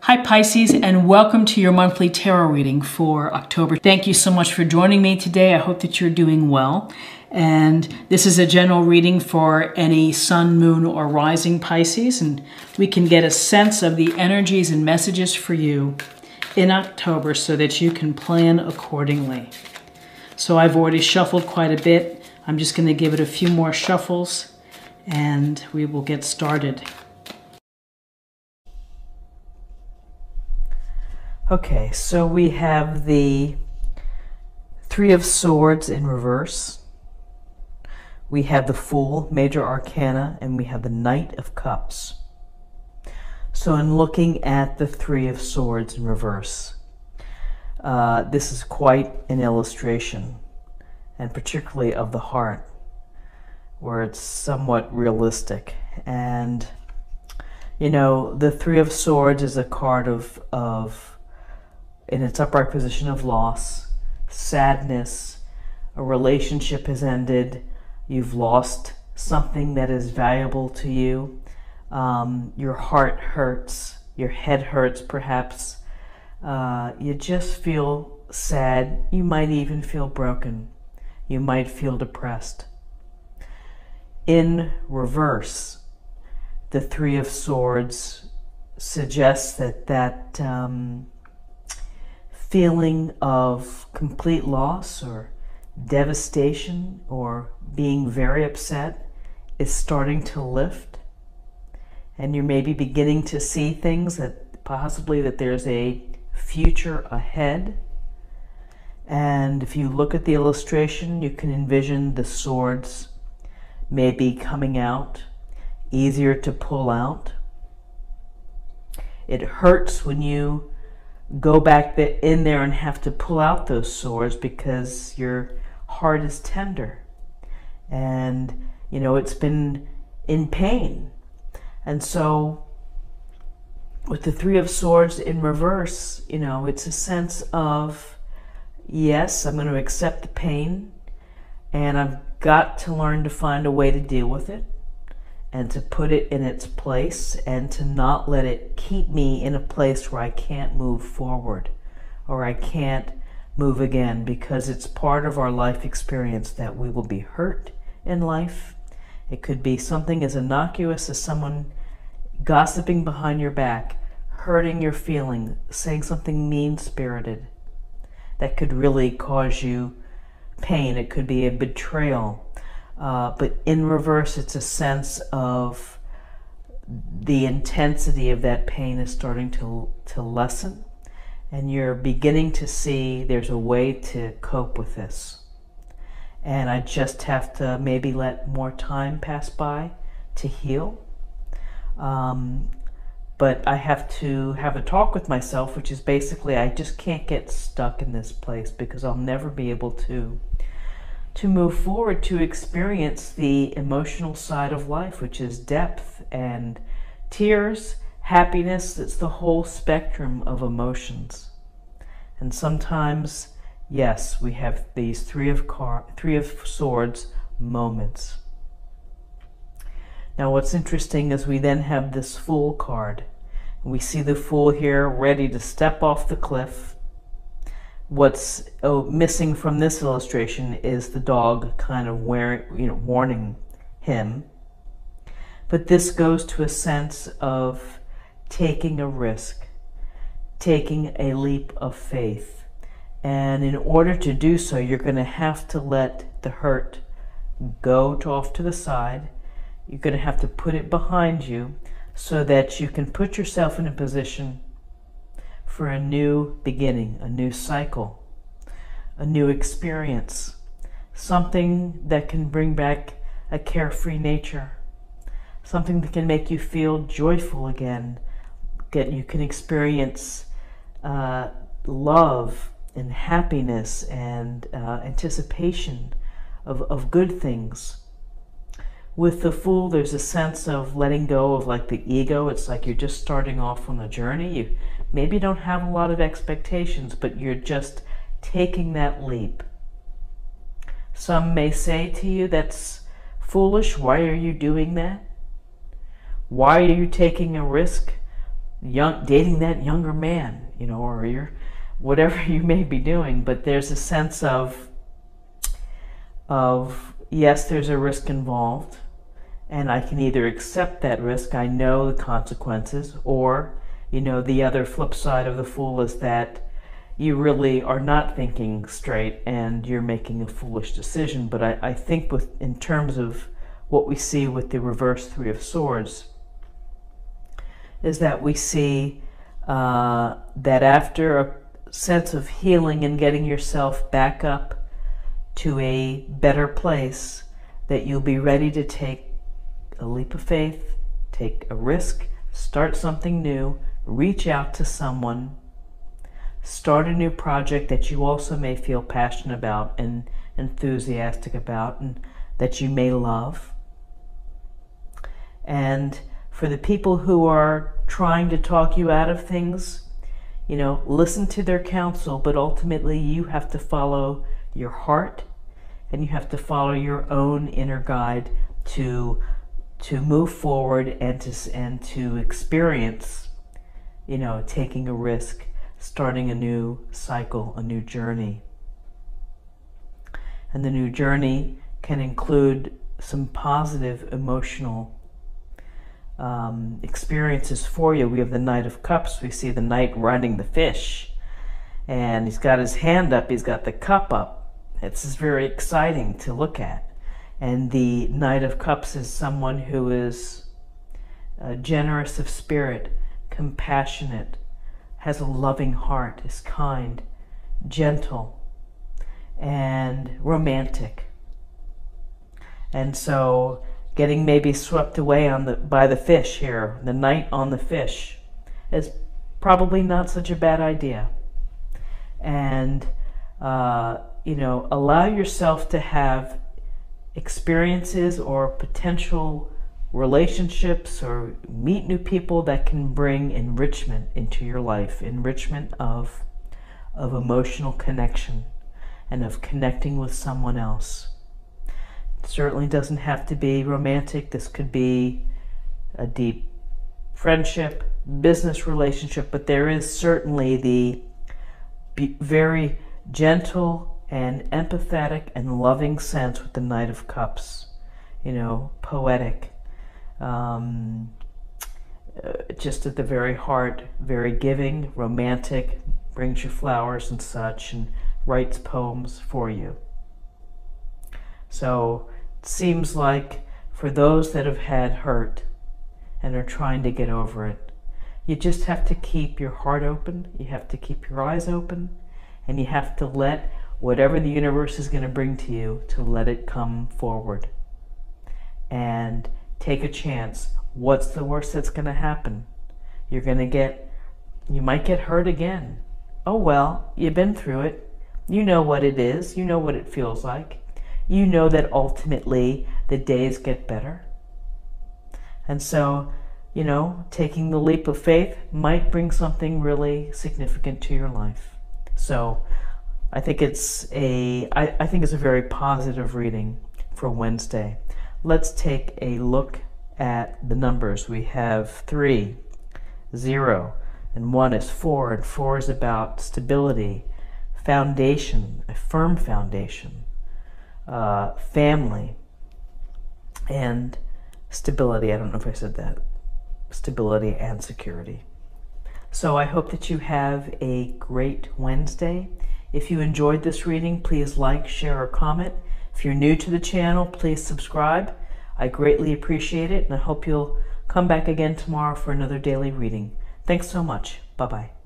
Hi Pisces, and welcome to your monthly tarot reading for October. Thank you so much for joining me today. I hope that you're doing well. And this is a general reading for any sun, moon, or rising Pisces, and we can get a sense of the energies and messages for you in October so that you can plan accordingly. So I've already shuffled quite a bit. I'm just going to give it a few more shuffles and we will get started. Okay, so we have the Three of Swords in reverse. We have the Fool, Major Arcana, and we have the Knight of Cups. So in looking at the Three of Swords in reverse, this is quite an illustration, and particularly of the heart, where it's somewhat realistic. And, you know, the Three of Swords is a card of in its upright position of loss, sadness, a relationship has ended, you've lost something that is valuable to you, your heart hurts, your head hurts perhaps, you just feel sad, you might even feel broken, you might feel depressed. In reverse, the Three of Swords suggests that feeling of complete loss or devastation or being very upset is starting to lift, and you're maybe beginning to see things that possibly that there's a future ahead. And if you look at the illustration, you can envision the swords maybe coming out, easier to pull out. It hurts when you go back in there and have to pull out those swords because your heart is tender and, you know, it's been in pain. And so with the Three of Swords in reverse, you know, it's a sense of, yes, I'm going to accept the pain and I've got to learn to find a way to deal with it and to put it in its place and to not let it keep me in a place where I can't move forward or I can't move again, because it's part of our life experience that we will be hurt in life. It could be something as innocuous as someone gossiping behind your back, hurting your feeling, saying something mean-spirited that could really cause you pain. It could be a betrayal. But in reverse, it's a sense of the intensity of that pain is starting to lessen, and you're beginning to see there's a way to cope with this. And I just have to maybe let more time pass by to heal. But I have to have a talk with myself, which is basically I just can't get stuck in this place because I'll never be able to move forward, to experience the emotional side of life, which is depth and tears, happiness. It's the whole spectrum of emotions. And sometimes, yes, we have these Three of Swords moments. Now what's interesting is we then have this Fool card. We see the Fool here ready to step off the cliff. What's missing from this illustration is the dog kind of warning him. But this goes to a sense of taking a risk, taking a leap of faith. And in order to do so, you're going to have to let the hurt go off to the side. You're going to have to put it behind you so that you can put yourself in a position for a new beginning, a new cycle, a new experience, something that can bring back a carefree nature, something that can make you feel joyful again. You can experience love and happiness and anticipation of good things. With the Fool, there's a sense of letting go of like the ego. It's like you're just starting off on the journey. You maybe don't have a lot of expectations, but you're just taking that leap. Some may say to you, that's foolish. Why are you doing that? Why are you taking a risk? dating that younger man, or you're whatever you may be doing. But there's a sense of yes, there's a risk involved, and I can either accept that risk, I know the consequences, or the other flip side of the Fool is that you really are not thinking straight and you're making a foolish decision. But I think in terms of what we see with the reverse Three of Swords is that we see that after a sense of healing and getting yourself back up to a better place, that you'll be ready to take a leap of faith, take a risk, start something new, reach out to someone, start a new project that you also may feel passionate about and enthusiastic about, and that you may love. And for the people who are trying to talk you out of things, listen to their counsel, but ultimately you have to follow your heart and you have to follow your own inner guide to move forward and to experience, taking a risk, starting a new cycle, a new journey. And the new journey can include some positive emotional experiences for you. We have the Knight of Cups. We see the knight riding the fish, and he's got his hand up, he's got the cup up. It's very exciting to look at. And the Knight of Cups is someone who is generous of spirit, compassionate, has a loving heart, is kind, gentle, and romantic. And so getting maybe swept away by the fish here, the knight on the fish, is probably not such a bad idea. And allow yourself to have experiences or potential relationships or meet new people that can bring enrichment into your life, enrichment of emotional connection and of connecting with someone else. It certainly doesn't have to be romantic. This could be a deep friendship, business relationship, but there is certainly the very gentle and empathetic and loving sense with the Knight of Cups, poetic, just at the very heart, very giving, romantic, brings you flowers and such, and writes poems for you. So it seems like for those that have had hurt and are trying to get over it, you just have to keep your heart open, you have to keep your eyes open, and you have to let whatever the universe is going to bring to you, to let it come forward. And take a chance. What's the worst that's going to happen? You might get hurt again. Oh well, you've been through it. You know what it is. You know what it feels like. You know that ultimately the days get better. And so, taking the leap of faith might bring something really significant to your life. So I think it's a very positive reading for Wednesday. Let's take a look at the numbers. We have 3, 0, and 1 is 4, and 4 is about stability, foundation, a firm foundation, family, and stability. I don't know if I said that. Stability and security. So I hope that you have a great Wednesday. If you enjoyed this reading, please like, share, or comment. If you're new to the channel, please subscribe. I greatly appreciate it, and I hope you'll come back again tomorrow for another daily reading. Thanks so much. Bye-bye.